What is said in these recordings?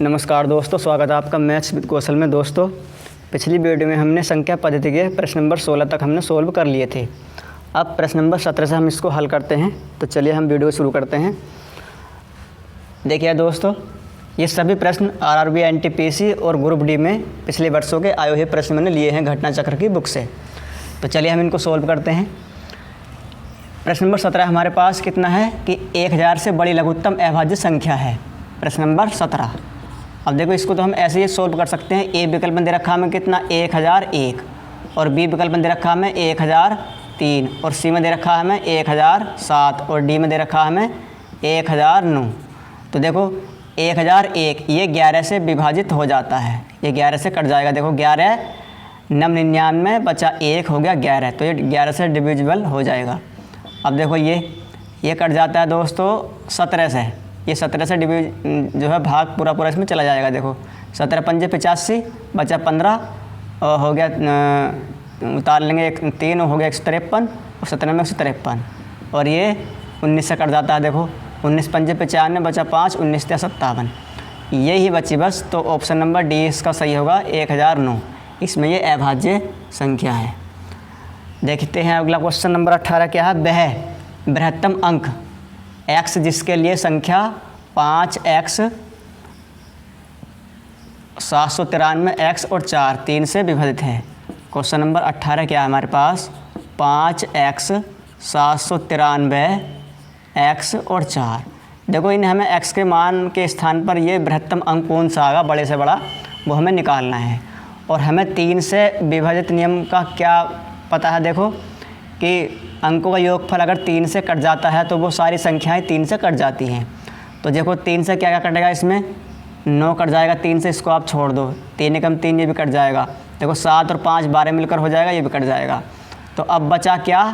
नमस्कार दोस्तों, स्वागत है आपका मैथ्स विद कौशल में। दोस्तों, पिछली वीडियो में हमने संख्या पद्धति के प्रश्न नंबर 16 तक हमने सोल्व कर लिए थे। अब प्रश्न नंबर 17 से हम इसको हल करते हैं। तो चलिए हम वीडियो शुरू करते हैं। देखिए दोस्तों, ये सभी प्रश्न आरआरबी एनटीपीसी और ग्रुप डी में पिछले वर्षों के आए हुए प्रश्न मैंने लिए हैं घटना चक्र की बुक से। तो चलिए हम इनको सोल्व करते हैं। प्रश्न नंबर 17 हमारे पास कितना है कि 1000 से बड़ी लघुत्तम अभाज्य संख्या है। प्रश्न नंबर 17। अब देखो, इसको तो हम ऐसे ही सोल्व कर सकते हैं। ए विकल्प में दे रखा हमें कितना 1001, और बी विकल्प में दे रखा हमें 1003, और सी में दे रखा हमें 1007, और डी में दे रखा हमें 1009। तो देखो 1001 ये 11 से विभाजित हो जाता है, ये 11 से कट जाएगा। देखो 11 9 99 बचा 1 हो गया 11, तो ये 11 से डिविजिबल हो जाएगा। अब देखो ये कट जाता है दोस्तों 17 से, ये 17 से जो है भाग पूरा इसमें चला जाएगा। देखो 17 पंजे 85 बचा 15, और हो गया उतार लेंगे 3 हो गया 153, और 17 में 153, और ये 19 से कट जाता है। देखो 19 पंजे 95 बचा 5, 19 से 57, यही बची बस। तो ऑप्शन नंबर डी इसका सही होगा 1009। इसमें ये अभाज्य संख्या है। देखते हैं अगला क्वेश्चन नंबर 18 क्या है। वह बृहत्तम अंक x जिसके लिए संख्या 5x 793 x और 4 3 से विभाजित है। क्वेश्चन नंबर 18 क्या है हमारे पास, 5x 793 x और 4। देखो इन हमें x के मान के स्थान पर ये बृहत्तम अंक कौन सा आएगा, बड़े से बड़ा, वो हमें निकालना है। और हमें 3 से विभाजित नियम का क्या पता है। देखो कि अंकों का योगफल अगर 3 से कट जाता है तो वो सारी संख्याएं 3 से कट जाती हैं। तो देखो 3 से क्या क्या कटेगा, इसमें 9 कट जाएगा 3 से, इसको आप छोड़ दो। 3 एकम 3 ये भी कट जाएगा। देखो 7 और 5 12 मिलकर हो जाएगा, ये भी कट जाएगा। तो अब बचा क्या,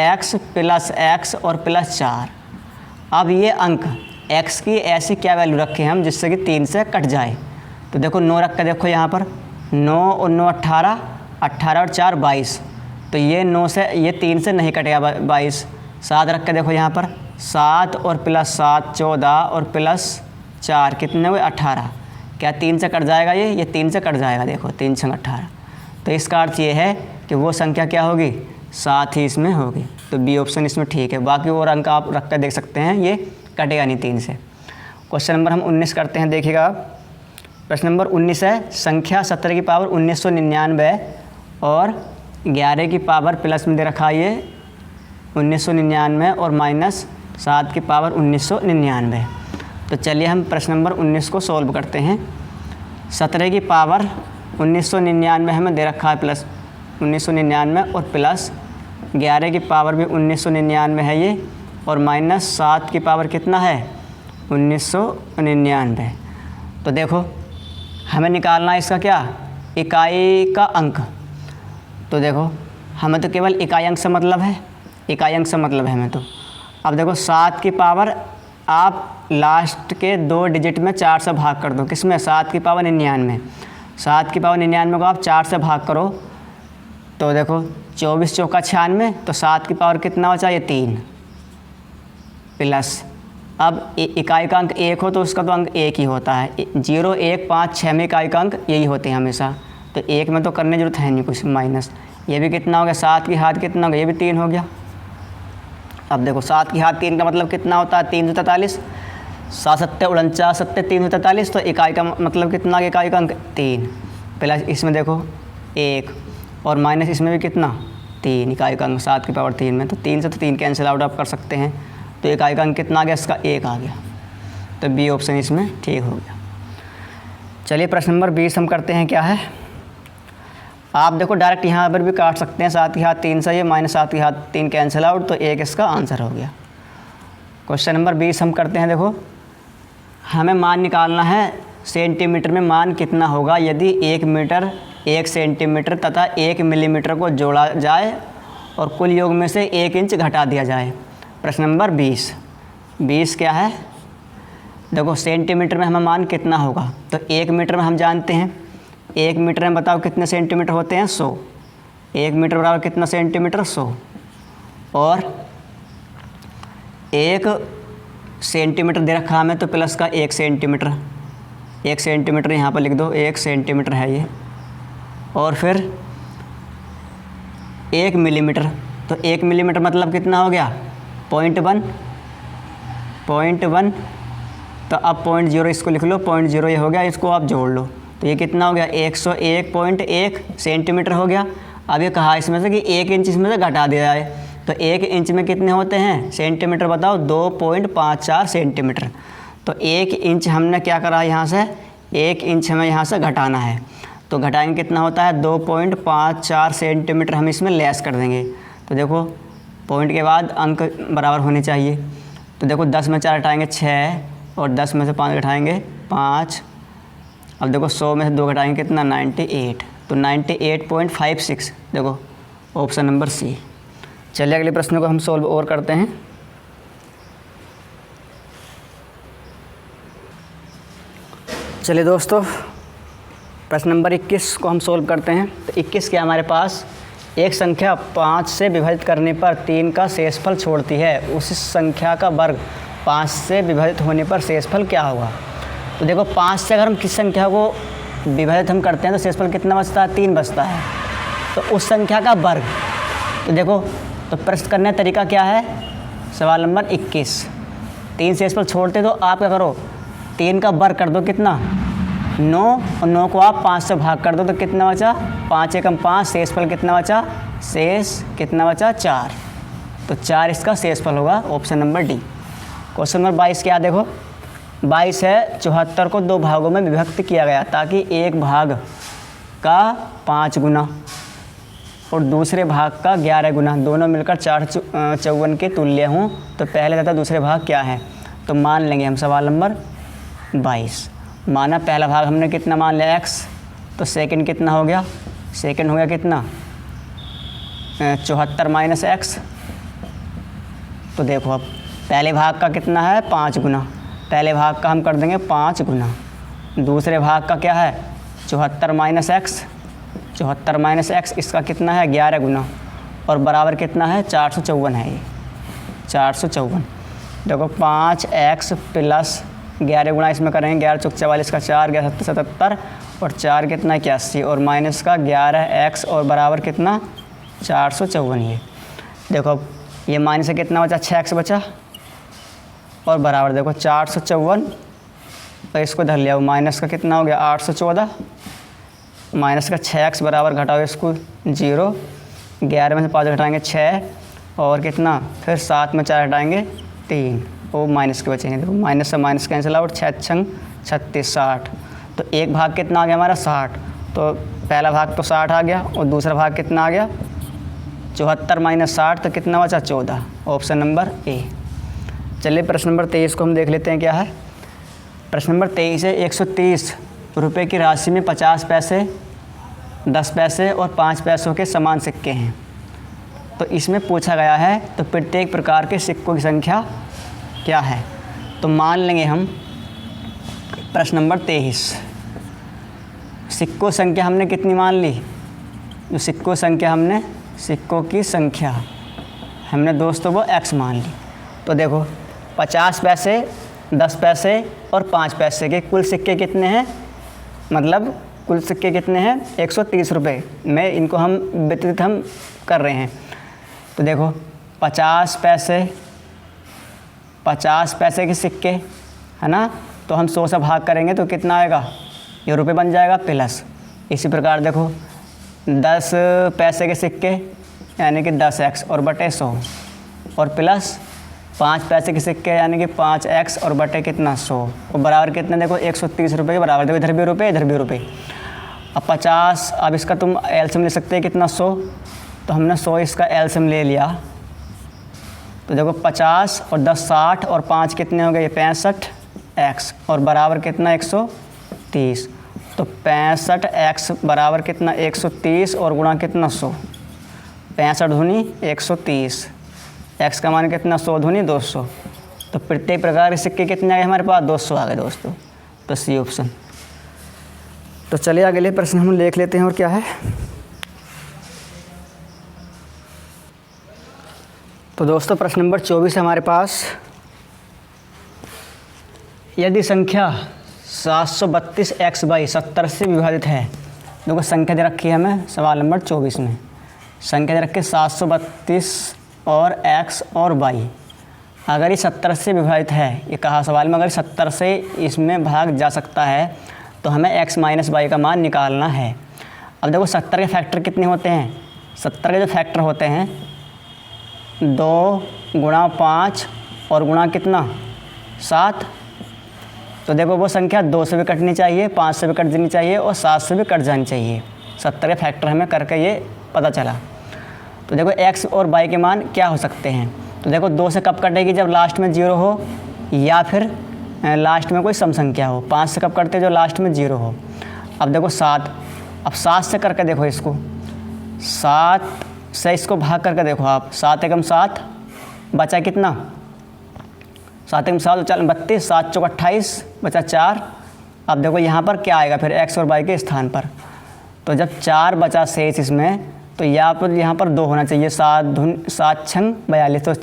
x प्लस x और प्लस 4। अब ये अंक x की ऐसी क्या वैल्यू रखें हम जिससे कि 3 से कट जाए। तो देखो 9 रख के देखो यहाँ पर, 9 और 9 18, 18 और 4 22। तो ये 9 से ये 3 से नहीं कटेगा 22। 7 रख के देखो यहाँ पर, 7 और प्लस 7 14, और प्लस 4 कितने हुए 18। क्या 3 से कट जाएगा, ये 3 से कट जाएगा। देखो 3 6 18। तो इसका अर्थ ये है कि वो संख्या क्या होगी, 7 ही इसमें होगी। तो बी ऑप्शन इसमें ठीक है। बाकी और अंक आप रख कर देख सकते हैं, ये कटेगा नहीं 3 से। क्वेश्चन नंबर हम 19 करते हैं। देखिएगा प्रश्न नंबर 19 है, संख्या 17 की पावर 1999 और 11 की पावर प्लस में दे रखा है ये 1999 और माइनस 7 की पावर 1999। तो चलिए हम प्रश्न नंबर 19 को सॉल्व करते हैं। 17 की पावर 1999 हमें दे रखा है प्लस 1999, और प्लस 11 की पावर भी 1999 है ये, और माइनस 7 की पावर कितना है 1999। तो देखो हमें निकालना है इसका क्या, इकाई का अंक। तो देखो हमें तो केवल इकाई अंक से मतलब है, इकाई अंक से मतलब है हमें तो। अब देखो 7 की पावर आप लास्ट के 2 डिजिट में 4 से भाग कर दो। किसमें, 7 की पावर 99। 7 की पावर 99 को आप 4 से भाग करो तो देखो 24 चौका 96। तो 7 की पावर कितना बचा, ये 3 प्लस। अब इकाई का अंक 1 हो तो उसका तो अंक 1 ही होता है। 0 1 5 6 में इकाई का अंक यही होते हैं हमेशा। तो 1 में तो करने की जरूरत है नहीं कुछ, माइनस। ये भी कितना हो गया, 7 की घात कितना हो गया, ये भी 3 हो गया। अब देखो 7 की घात 3 का मतलब कितना होता है, 343। 7 7 49 7 343। तो इकाई का मतलब कितना, इकाई का अंक 3 प्लस इसमें देखो 1, और माइनस इसमें भी कितना 3, इकाई का अंक 7 की पावर 3 में। तो 3 से तो 3 कैंसिल आउट आप कर सकते हैं। तो इकाई का अंक कितना आ गया, इसका 1 आ गया। तो बी ऑप्शन इसमें ठीक हो गया। चलिए प्रश्न नंबर 20 हम करते हैं। क्या है, आप देखो डायरेक्ट यहाँ पर भी काट सकते हैं। 7 की घात 3 से ये माइनस 7 की घात 3 कैंसिल आउट, तो 1 इसका आंसर हो गया। क्वेश्चन नंबर 20 हम करते हैं। देखो हमें मान निकालना है सेंटीमीटर में मान कितना होगा यदि 1 मीटर 1 सेंटीमीटर तथा 1 मिलीमीटर को जोड़ा जाए और कुल योग में से 1 इंच घटा दिया जाए। प्रश्न नंबर 20 क्या है, देखो सेंटीमीटर में हमें मान कितना होगा। तो 1 मीटर में हम जानते हैं, 1 मीटर में बताओ कितने सेंटीमीटर होते हैं, 100। 1 मीटर बराबर कितना सेंटीमीटर, 100। और 1 सेंटीमीटर दे रखा हमें तो प्लस का 1 सेंटीमीटर, 1 सेंटीमीटर यहाँ पर लिख दो, 1 सेंटीमीटर है ये। और फिर 1 मिलीमीटर, तो 1 मिलीमीटर मतलब कितना हो गया 0.1। तो अब 0.0 इसको लिख लो, 0.0 ये हो गया, इसको आप जोड़ लो तो ये कितना हो गया 101.1 सेंटीमीटर हो गया। अब ये कहा इसमें से कि 1 इंच इसमें से घटा दिया जाए, तो 1 इंच में कितने होते हैं सेंटीमीटर बताओ, 2.54 सेंटीमीटर। तो 1 इंच हमने क्या करा यहाँ से, 1 इंच हमें यहाँ से घटाना है, तो घटाएंगे कितना होता है 2.54 सेंटीमीटर हम इसमें लेस कर देंगे। तो देखो पॉइंट के बाद अंक बराबर होने चाहिए। तो देखो 10 में 4 घटाएंगे 6 और 10 में से 5 घटाएंगे 5। अब देखो 100 में से 2 घटाएंगे कितना 98, तो 98.56 देखो ऑप्शन नंबर सी। चलिए अगले प्रश्न को हम सोल्व और करते हैं। चलिए दोस्तों प्रश्न नंबर 21 को हम सोल्व करते हैं। तो 21 के हमारे पास एक संख्या 5 से विभाजित करने पर 3 का शेषफल छोड़ती है, उस संख्या का वर्ग 5 से विभाजित होने पर शेषफल क्या होगा। तो देखो 5 से अगर हम किस संख्या को विभाजित हम करते हैं तो शेषफल कितना बचता है 3 बचता है, तो उस संख्या का वर्ग। तो देखो तो प्रश्न करने का तरीका क्या है, सवाल नंबर 21 3 शेषफल छोड़ते तो आप क्या करो 3 का वर्ग कर दो कितना 9, और 9 को आप 5 से भाग कर दो तो कितना बचा 5 एकम 5, शेषफल कितना बचा, शेष कितना बचा 4। तो 4 इसका शेषफल होगा option number D. Question number 22 क्या देखो 22 है 74 को 2 भागों में विभक्त किया गया ताकि एक भाग का 5 गुना और दूसरे भाग का 11 गुना दोनों मिलकर 454 के तुल्य हों, तो पहले तथा दूसरे भाग क्या है। तो मान लेंगे हम सवाल नंबर 22। माना पहला भाग हमने कितना मान लिया x, तो सेकंड कितना हो गया, सेकंड हो गया कितना 74 माइनस x। तो देखो अब पहले भाग का कितना है 5 गुना, पहले भाग का हम कर देंगे 5 गुना, दूसरे भाग का क्या है 74 माइनस x, 74 माइनस x इसका कितना है 11 गुना और बराबर कितना है 454 है ये 454। देखो 5x प्लस 11 गुना इसमें करेंगे 11 चौक 44 का 4 11 77 और 4 कितना 81 और माइनस का 11x और बराबर कितना 454। ये देखो अब ये माइनस से कितना बचा 6x बचा और बराबर देखो 454 और इसको धर लिया माइनस का कितना हो गया 814 माइनस का 6x बराबर घटाओ इसको 0, 11 में से 5 घटाएंगे 6 और कितना फिर 7 में 4 घटाएंगे 3 वो माइनस के बचेंगे। देखो माइनस से माइनस कैंसिल आउट 6 छंग 36 60। तो एक भाग कितना आ गया हमारा 60, तो पहला भाग तो 60 आ गया और दूसरा भाग कितना आ गया 74 माइनस 60, तो कितना बचा 14, ऑप्शन नंबर ए। चलिए प्रश्न नंबर 23 को हम देख लेते हैं क्या है। प्रश्न नंबर 23 है 130 रुपये की राशि में 50 पैसे 10 पैसे और 5 पैसों के समान सिक्के हैं। तो इसमें पूछा गया है तो प्रत्येक प्रकार के सिक्कों की संख्या क्या है। तो मान लेंगे हम प्रश्न नंबर 23 सिक्कों संख्या हमने कितनी मान ली, जो सिक्कों संख्या हमने सिक्कों की संख्या हमने दोस्तों वो x मान ली। तो देखो 50 पैसे 10 पैसे और 5 पैसे के कुल सिक्के कितने हैं, मतलब कुल सिक्के कितने हैं 130 रुपये में इनको हम वितरित हम कर रहे हैं। तो देखो 50 पैसे के सिक्के है ना, तो हम 100 से भाग करेंगे तो कितना आएगा ये रुपये बन जाएगा प्लस। इसी प्रकार देखो 10 पैसे के सिक्के यानी कि 10x और बटे 100 और प्लस 5 पैसे के सिक्के यानी कि 5x और बटे कितना 100 और बराबर कितने देखो 130 रुपये के बराबर। देखो इधर भी रुपये इधर भी रुपये। अब 50 अब इसका तुम एलसीएम ले सकते हैं कितना 100, तो हमने 100 इसका एलसीएम ले लिया। तो देखो 50 और 10 60 और 5 कितने हो गए 65x और बराबर कितना 130। तो 65x बराबर कितना 130 और गुणा कितना 100, 65 दूनी 130, x का मान कितना 100 दूनी 200। तो प्रत्येक प्रकार के सिक्के कितने आ गए हमारे पास 200 आ गए दोस्तों, तो सी ऑप्शन। तो चलिए अगले प्रश्न हम देख लेते हैं और क्या है। तो दोस्तों प्रश्न नंबर 24 है हमारे पास। यदि संख्या 732 एक्स बाई 70 से विभाजित है। देखो संख्या दे रखी है हमें सवाल नंबर 24 में, संख्या दे रखी है 732 और एक्स और वाई। अगर ये 70 से विभाजित है, ये कहा सवाल में, अगर 70 से इसमें भाग जा सकता है तो हमें एक्स माइनस वाई का मान निकालना है। अब देखो 70 के फैक्टर कितने होते हैं, 70 के जो फैक्टर होते हैं 2 गुणा 5 और गुणा कितना 7। तो देखो वो संख्या 2 से भी कटनी चाहिए, 5 से भी कट जानी चाहिए और 7 से भी कट जानी चाहिए। 70 के फैक्टर हमें करके ये पता चला। तो देखो x और y के मान क्या हो सकते हैं। तो देखो 2 से कब कटेगी, जब लास्ट में 0 हो या फिर लास्ट में कोई सम संख्या हो। 5 से कब कटते, जो लास्ट में 0 हो। अब देखो 7, अब 7 से करके देखो इसको, 7 से इसको भाग करके देखो आप, 7 एकम 7 बचा कितना, 7 एकम 7 32, 7 चौक 28 बचा 4। अब देखो यहाँ पर क्या आएगा फिर x और y के स्थान पर। तो जब 4 बचा शेष इसमें, तो यहाँ पर 2 होना चाहिए। 7 छंग 42, तो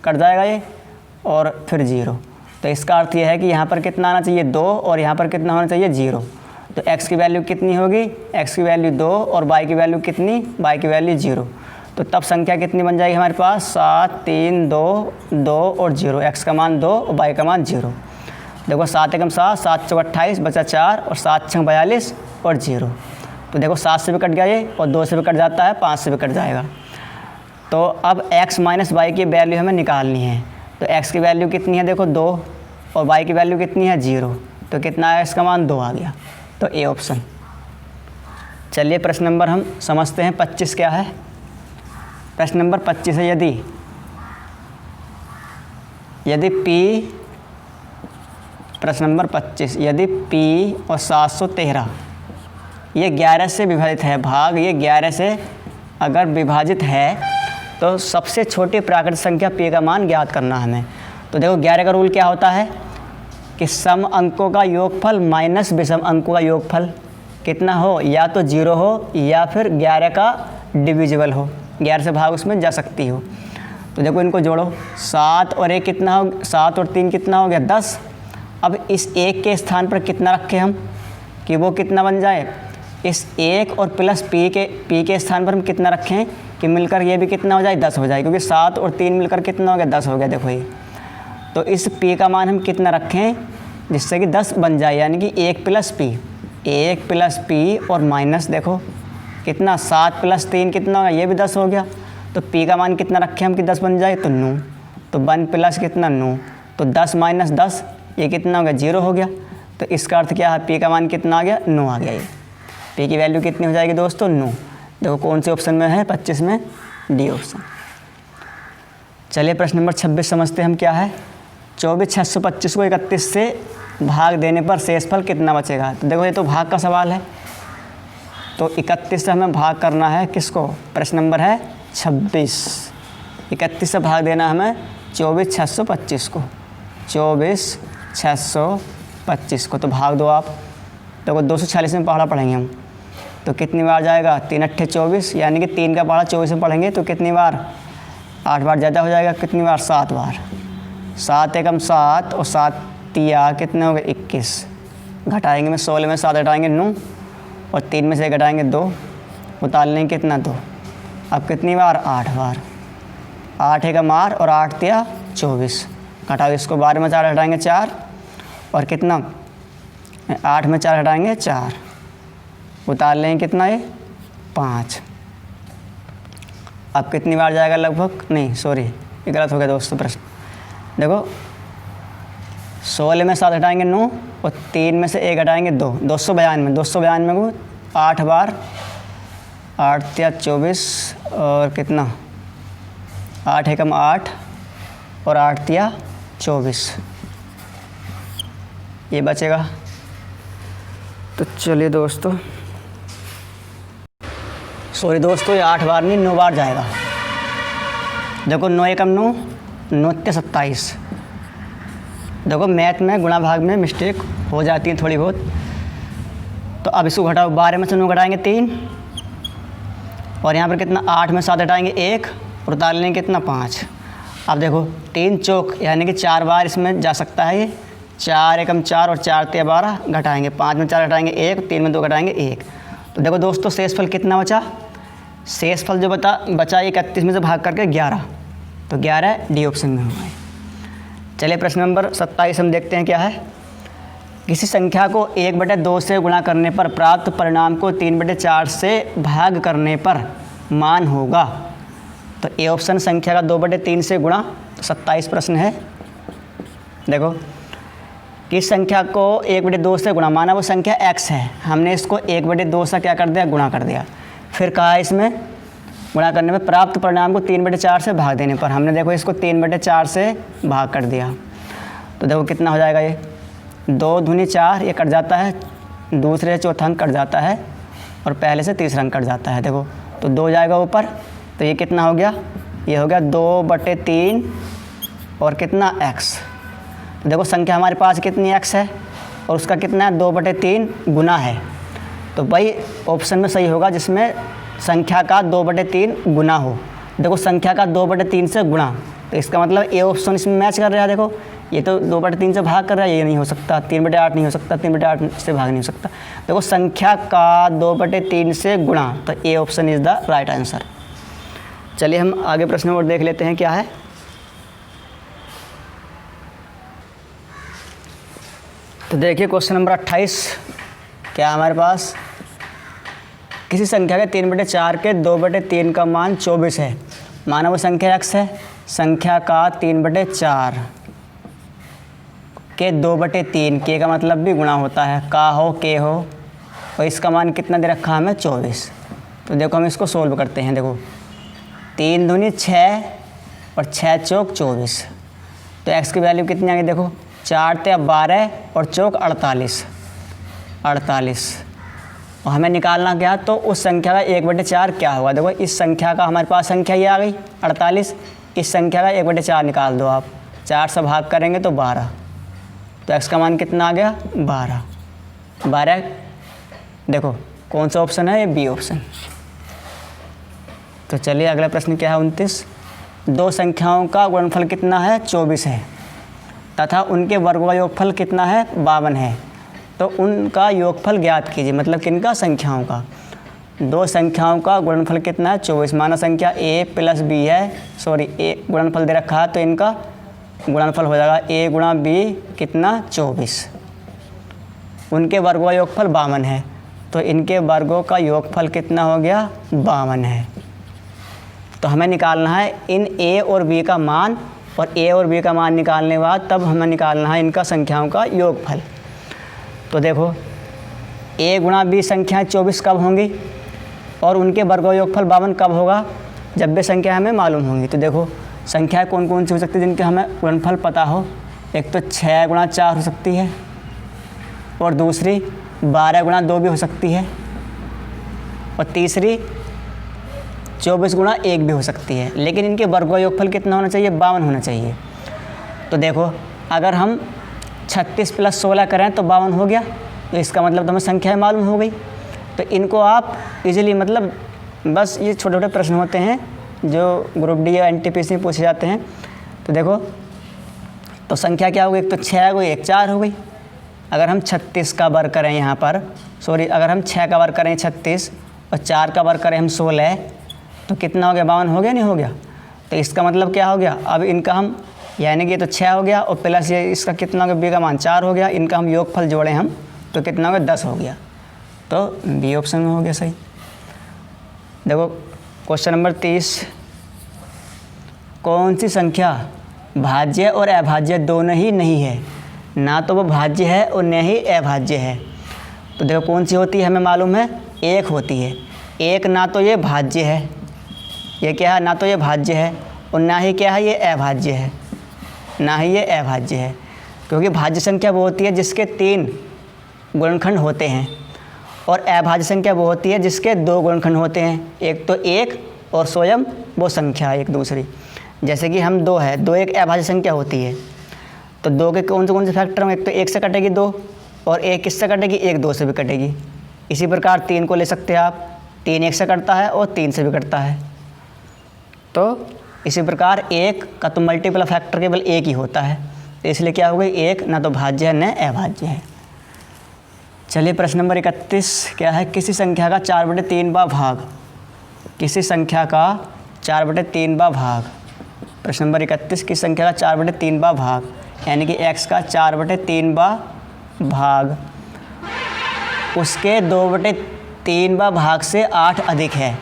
कट जाएगा ये और फिर 0। तो इसका अर्थ ये है कि यहाँ पर कितना आना चाहिए 2 और यहाँ पर कितना होना चाहिए 0। तो x की वैल्यू कितनी होगी, x की वैल्यू 2 और y की वैल्यू कितनी, y की वैल्यू 0। तो तब संख्या कितनी बन जाएगी हमारे पास, 7 3 2 2 और 0। x का मान 2 और y का मान 0। देखो 7 एकम 7, 7 चौक 28 बचा 4 और 7 छंग 42 और 0। तो देखो 7 से भी कट गया ये और 2 से भी कट जाता है, 5 से भी कट जाएगा। तो अब x माइनस वाई की वैल्यू हमें निकालनी है। तो x की वैल्यू कितनी है, देखो 2 और y की वैल्यू कितनी है 0। तो कितना आया, इसका मान 2 आ गया। तो ए ऑप्शन। चलिए प्रश्न नंबर हम समझते हैं 25 क्या है। प्रश्न नंबर 25 है, यदि p, प्रश्न नंबर 25, यदि p और 713 ये 11 से विभाजित है, भाग ये 11 से अगर विभाजित है तो सबसे छोटी प्राकृतिक संख्या p का मान ज्ञात करना हमें। तो देखो 11 का रूल क्या होता है कि सम अंकों का योगफल माइनस विषम अंकों का योगफल कितना हो, या तो 0 हो या फिर 11 का डिविजिबल हो, 11 से भाग उसमें जा सकती हो। तो देखो इनको जोड़ो, 7 और 1 कितना हो, 7 और 3 कितना हो गया 10। अब इस 1 के स्थान पर कितना रखें हम कि वो कितना बन जाए, इस 1 और प्लस p के स्थान पर हम कितना रखें कि मिलकर ये भी कितना हो जाए 10 हो जाए, क्योंकि 7 और 3 मिलकर कितना हो गया 10 हो गया। देखो ये, तो इस p का मान हम कितना रखें जिससे कि 10 बन जाए, यानी कि 1 प्लस p और माइनस देखो कितना 7 प्लस 3 कितना होगा, ये भी 10 हो गया। तो p का मान कितना रखें हम कि 10 बन जाए, तो 9। तो 1 प्लस कितना 9, तो 10 माइनस 10 ये कितना हो गया 0 हो गया। तो इसका अर्थ क्या है, p का मान कितना आ गया 9 आ गया। ये p की वैल्यू कितनी हो जाएगी दोस्तों 9। देखो कौन से ऑप्शन में है 25 में, डी ऑप्शन। चलिए प्रश्न नंबर 26 समझते हैं हम क्या है। 24 625 को 31 से भाग देने पर शेषफल कितना बचेगा। तो देखो ये तो भाग का सवाल है, तो 31 से हमें भाग करना है किसको, प्रश्न नंबर है 26। 31 से भाग देना हमें 24 625 को, 24 625 को। तो भाग दो आप। देखो 246 में पहाड़ा पढ़ेंगे हम, तो कितनी बार जाएगा 3 अट्ठे 24, यानी कि 3 का पहाड़ा 24 में पढ़ेंगे तो कितनी बार 8 बार ज़्यादा हो जाएगा, कितनी बार 7 बार। 7 एकम 7 और 7 तिया कितने हो गए 21। घटाएंगे में 16 में 7 घटाएंगे 9 और 3 में से घटाएंगे 2, उतार लेंगे कितना 2। अब कितनी बार 8 बार। 8 एकम 8 और 8 तिया 24। घटाओ इसको, 12 में 4 घटाएंगे 4 और कितना 8 में 4 घटाएंगे 4, उतार लेंगे कितना ये 5। अब कितनी बार जाएगा लगभग, नहीं सॉरी ये गलत हो गया दोस्तों प्रश्न। देखो 16 में 7 घटाएंगे 9 और 3 में से 1 घटाएंगे 2, 292 को 8 बार, 8 तिया 24 और कितना 8 एकम 8 और 8 तिया 24, ये बचेगा। तो चलिए दोस्तों, सॉरी दोस्तों ये 8 बार नहीं 9 बार जाएगा। देखो 9 एकम 9, 9 तिया 27। देखो मैथ में गुणा भाग में मिस्टेक हो जाती है थोड़ी बहुत। तो अब इसको घटाओ, 12 में से 9 घटाएंगे 3 और यहाँ पर कितना 8 में 7 घटाएंगे 1 और उतार लेंगे कितना 5। अब देखो 3 चौक यानी कि 4 बार इसमें जा सकता है ये 4 एकम 4 और 4 तिया 12 घटाएंगे, 5 में 4 घटाएंगे 1, 3 में 2 घटाएंगे 1। तो देखो दोस्तों शेषफल कितना बचा, शेषफल जो बचा 31 में से भाग करके 11, तो 11 डी ऑप्शन में होगा। चलिए प्रश्न नंबर 27 हम देखते हैं क्या है। किसी संख्या को 1/2 से गुणा करने पर प्राप्त परिणाम को 3/4 से भाग करने पर मान होगा। तो ए ऑप्शन संख्या का 2/3 से गुणा, 27 प्रश्न है। देखो किस संख्या को 1/2 से गुणा, माना वो संख्या x है, हमने इसको 1/2 से क्या कर दिया, गुणा कर दिया। फिर कहा इसमें गुणा करने में प्राप्त परिणाम को 3/4 से भाग देने पर, हमने देखो इसको 3/4 से भाग कर दिया। तो देखो कितना हो जाएगा, ये 2 दूनी 4, ये कट जाता है, दूसरे से चौथा अंक कट जाता है और पहले से तीसरा अंक कट जाता है। देखो तो 2 जाएगा ऊपर, तो ये कितना हो गया, ये हो गया 2/3 और कितना x। तो देखो संख्या हमारे पास कितनी x है और उसका कितना है 2/3 गुना है, तो भाई ऑप्शन में सही होगा जिसमें संख्या का 2/3 गुना हो। देखो संख्या का 2/3 से गुणा, तो इसका मतलब ए ऑप्शन इसमें मैच कर रहा है। देखो ये तो 2/3 से भाग कर रहा है, ये नहीं हो सकता, 3/8 नहीं हो सकता, 3/8 से भाग नहीं हो सकता। देखो संख्या का 2/3 से गुणा, तो A option is the right answer. चलिए हम आगे प्रश्न और देख लेते हैं क्या है। तो देखिए क्वेश्चन नंबर 28 क्या हमारे पास, किसी संख्या के 3/4 के 2/3 का मान 24 है, माना वो संख्या x है, संख्या का 3/4 के 2/3, के का मतलब भी गुणा होता है, का हो के हो, और इसका मान कितना दे रखा है हमें 24। तो देखो हम इसको सोल्व करते हैं। देखो 3 दूनी 6 और 6 चौक 24, तो x की वैल्यू कितनी आ गई, देखो 4 तिया 12 और चौक 48, और हमें निकालना क्या, तो उस संख्या का 1/4 क्या होगा। देखो इस संख्या का हमारे पास संख्या ये आ गई 48, इस संख्या का 1/4 निकाल दो आप, 4 से भाग करेंगे तो 12, तो x का मान कितना आ गया 12। देखो कौन सा ऑप्शन है, ये बी ऑप्शन। तो चलिए अगला प्रश्न क्या है 29। दो संख्याओं का गुणनफल कितना है 24 है तथा उनके वर्गों का योगफल कितना है 52 है, तो उनका योगफल ज्ञात कीजिए। मतलब किनका, संख्याओं का। दो संख्याओं का गुणनफल कितना है 24, माना संख्या a + b है, सॉरी a गुणनफल दे रखा है, तो इनका गुणनफल हो जाएगा a गुणा b कितना 24। उनके वर्गों का योगफल 52 है, तो इनके वर्गों का योगफल कितना हो गया 52 है। तो हमें निकालना है इन a और b का मान, और a और b का मान निकालने के बाद तब हमें निकालना है इनका संख्याओं का योगफल। तो देखो a गुणा b संख्याएँ 24 कब होंगी और उनके वर्गों का योगफल 52 कब होगा, जब वे संख्या हमें मालूम होंगी। तो देखो संख्याएँ कौन कौन सी हो सकती है जिनके हमें गुणनफल पता हो। एक तो 6 गुणा 4 हो सकती है, और दूसरी 12 गुणा 2 भी हो सकती है, और तीसरी 24 गुणा 1 भी हो सकती है। लेकिन इनके वर्गों का योगफल कितना होना चाहिए 52 होना चाहिए। तो देखो अगर हम 36 + 16 करें तो 52 हो गया, तो इसका मतलब तो हमें संख्याएँ मालूम हो गई। तो इनको आप इजीली, मतलब बस ये छोटे छोटे प्रश्न होते हैं जो ग्रुप डी या NTPC में पूछे जाते हैं। तो देखो तो संख्या क्या हो गई, एक तो 6 हो गई, एक 4 हो गई। अगर हम 36 का वर्ग करें यहाँ पर, सॉरी अगर हम 6 का वर्ग करें 36 और 4 का वर्ग करें हम 16, तो कितना हो गया 52 हो गया, नहीं हो गया। तो इसका मतलब क्या हो गया, अब इनका हम यानी कि ये तो 6 हो गया और प्लस ये इसका कितना हो गया b का मान 4 हो गया, इनका हम योगफल जोड़ें हम तो कितना हो गया 10 हो गया। तो बी ऑप्शन में हो गया सही। देखो क्वेश्चन नंबर 30, कौन सी संख्या भाज्य और अभाज्य दोनों ही नहीं है, ना तो वो भाज्य है और न ही अभाज्य है। तो देखो कौन सी होती है, हमें मालूम है 1 होती है। 1 ना तो ये भाज्य है, ये क्या है, ना तो ये भाज्य है और ना ही क्या है ये अभाज्य है, ना ही ये अभाज्य है। क्योंकि भाज्य संख्या वो होती है जिसके 3 गुणनखंड होते हैं, और अभाज्य संख्या वो होती है जिसके 2 गुणनखंड होते हैं। एक तो 1 और स्वयं वो संख्या एक दूसरी। जैसे कि हम 2 है, 2 एक अभाज्य संख्या होती है, तो 2 के कौन से फैक्टर होंगे, एक तो 1 से कटेगी 2, और 1 किससे कटेगी, 1 2 से भी कटेगी। इसी प्रकार 3 को ले सकते हैं आप, 3 1 से कटता है और 3 से भी कटता है। तो इसी प्रकार 1 का तो मल्टीपल फैक्टर केवल 1 ही होता है, तो इसलिए क्या हो गई, एक ना तो भाज्य है न अभाज्य है। चलिए प्रश्न नंबर 31 क्या है, किसी संख्या का 4/3वां भाग, किसी संख्या का 4/3वां भाग, प्रश्न नंबर 31 किस संख्या का 4/3वां भाग यानी कि x का 4/3वां भाग उसके 2/3वां भाग से 8 अधिक है,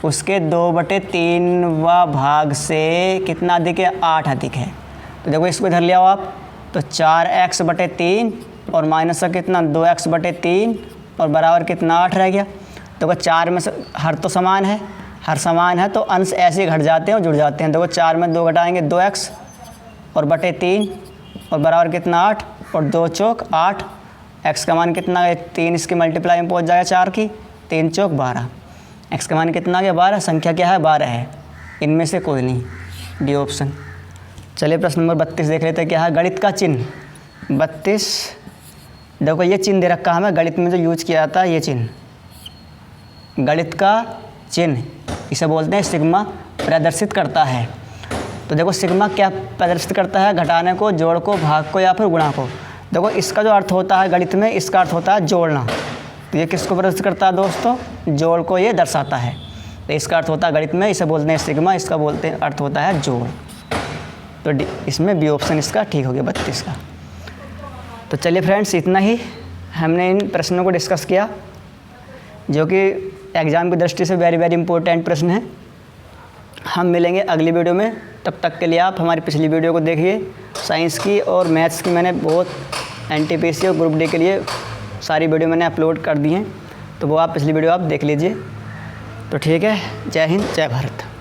उसके 2/3वां भाग से कितना अधिक है, 8 अधिक है। तो देखो इसको इधर ले आओ आप, तो 4x/3 और माइनस का कितना 2x/3 और बराबर कितना 8 रह गया। देखो 4 में से हर तो समान है, हर समान है तो अंश ऐसे ही घट जाते हैं और जुड़ जाते हैं। देखो 4 में 2 घटाएंगे 2x और बटे 3 और बराबर कितना 8 और 2 चौक 8, x का मान कितना है 3, इसकी मल्टीप्लाई में पहुंच जाएगा 4 की, 3 चौक 12, x का मान कितना आ गया 12, संख्या क्या है 12 है, इनमें से कोई नहीं, डी ऑप्शन। चलिए प्रश्न नंबर 32 देख लेते हैं क्या है, गणित का चिन्ह। 32 देखो ये चिन्ह दे रखा है हमें, गणित में जो यूज किया जाता है ये चिन्ह, गणित का चिन्ह इसे बोलते हैं सिग्मा, प्रदर्शित करता है। तो देखो सिग्मा क्या प्रदर्शित करता है, घटाने को, जोड़ को, भाग को या फिर गुणा को। देखो इसका जो अर्थ होता है गणित में, इसका अर्थ होता है जोड़ना। तो ये किसको प्रदर्शित करता है दोस्तों, जोड़ को ये दर्शाता है। तो इसका अर्थ होता है गणित में, इसे बोलते हैं सिग्मा, इसका बोलते हैं अर्थ होता है जोड़। तो इसमें बी ऑप्शन इसका ठीक हो गया 32 का। तो चलिए फ्रेंड्स इतना ही हमने इन प्रश्नों को डिस्कस किया जो कि एग्ज़ाम की दृष्टि से वेरी वेरी इंपॉर्टेंट प्रश्न है। हम मिलेंगे अगली वीडियो में, तब तक के लिए आप हमारी पिछली वीडियो को देखिए। साइंस की और मैथ्स की मैंने बहुत NTPC और ग्रुप डी के लिए सारी वीडियो मैंने अपलोड कर दी हैं, तो वो आप पिछली वीडियो आप देख लीजिए। तो ठीक है, जय हिंद जय भारत।